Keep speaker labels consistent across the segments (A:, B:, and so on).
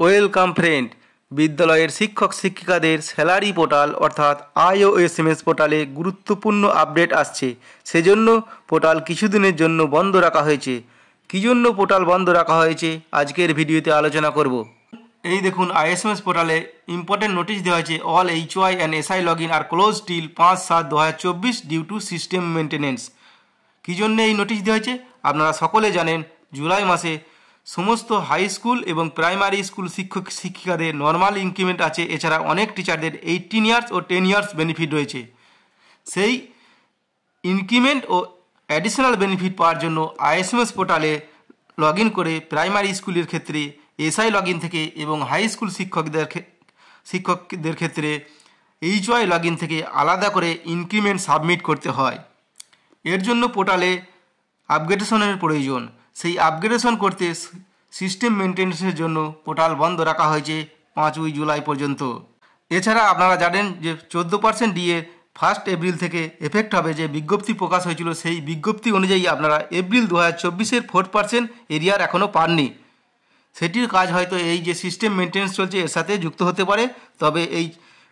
A: Welcome friend, বিদ্যালয়ের শিক্ষক শিক্ষিকাদের স্যালারি পোর্টাল অর্থাৎ আইওএসএমএস পোর্টালে গুরুত্বপূর্ণ আপডেট আসছে। সেজন্য পোর্টাল কিছুদিনের জন্য বন্ধ রাখা হয়েছে। কী জন্য পোর্টাল বন্ধ রাখা হয়েছে আজকের ভিডিওতে আলোচনা করব। এই দেখুন, আইএসএমএস পোর্টালে ইম্পর্টেন্ট নোটিশ দেওয়া হয়েছে। All HY and SI log in আর close till 5/7/2024 due to system maintenance. কী জন্য এই নোটিশ দেওয়া হয়েছে আপনারা সকলে জানেন। জুলাই মাসে সমস্ত হাই স্কুল এবং প্রাইমারি স্কুল শিক্ষক শিক্ষিকাদের নর্মাল ইনক্রিমেন্ট আছে। এছাড়া অনেক টিচারদের 18 ইয়ার্স ও 10 ইয়ার্স বেনিফিট রয়েছে। সেই ইনক্রিমেন্ট ও অ্যাডিশনাল বেনিফিট পাওয়ার জন্য আইএসএমএস পোর্টালে লগ ইন করে প্রাইমারি স্কুলের ক্ষেত্রে এসআই লগ ইন থেকে এবং হাই স্কুল শিক্ষকদের ক্ষেত্রে এইচওয়াই লগ ইন থেকে আলাদা করে ইনক্রিমেন্ট সাবমিট করতে হয়। এর জন্য পোর্টালে আপগ্রেডেশনের প্রয়োজন। সেই আপগ্রেডেশন করতে সিস্টেম মেনটেন্যান্সের জন্য পোর্টাল বন্ধ রাখা হয়েছে 5 জুলাই পর্যন্ত। এছাড়া আপনারা জানেন যে 14% ডিএ 1 এপ্রিল থেকে এফেক্ট হবে। যে বিজ্ঞপ্তি প্রকাশ হয়েছিল সেই বিজ্ঞপ্তি অনুযায়ী আপনারা এপ্রিল 2024-এর 4% এরিয়ার এখনও পাননি। সেটির কাজ হয়তো এই যে সিস্টেম মেনটেন্যান্স চলছে এর সাথে যুক্ত হতে পারে। তবে এই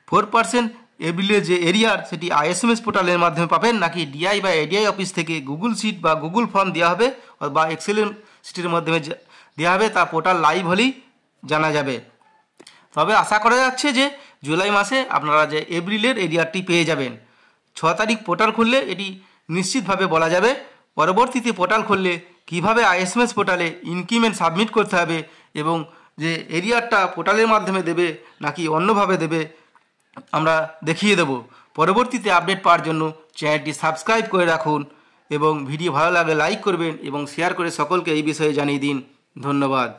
A: 4% এপ্রিলের যে এরিয়ার সেটি আইএসএমএস পোর্টালের মাধ্যমে পাবেন, নাকি ডিআই বা এডিআই অফিস থেকে গুগল শিট বা গুগল ফর্ম দেওয়া হবে বা এক্সেল শিটের মাধ্যমে দেওয়া হবে, তা পোর্টাল লাইভ হলেই জানা যাবে। তবে আশা করা যাচ্ছে যে জুলাই মাসে আপনারা যে এপ্রিলের এরিয়ারটি পেয়ে যাবেন। 6 তারিখ পোর্টাল খুললে এটি নিশ্চিতভাবে বলা যাবে। পরবর্তীতে পোর্টাল খুললে কিভাবে আইএসএমএস পোর্টালে ইনক্রিমেন্ট সাবমিট করতে হবে এবং যে এরিয়ারটা পোর্টালের মাধ্যমে দেবে নাকি অন্যভাবে দেবে আমরা দেখিয়ে দেব। পরবর্তীতে আপডেট পাওয়ার জন্য চ্যানেলটি সাবস্ক্রাইব করে রাখুন এবং ভিডিও ভালো লাগলে লাইক করবেন এবং শেয়ার করে সকলকে এই বিষয়ে জানিয়ে দিন। ধন্যবাদ।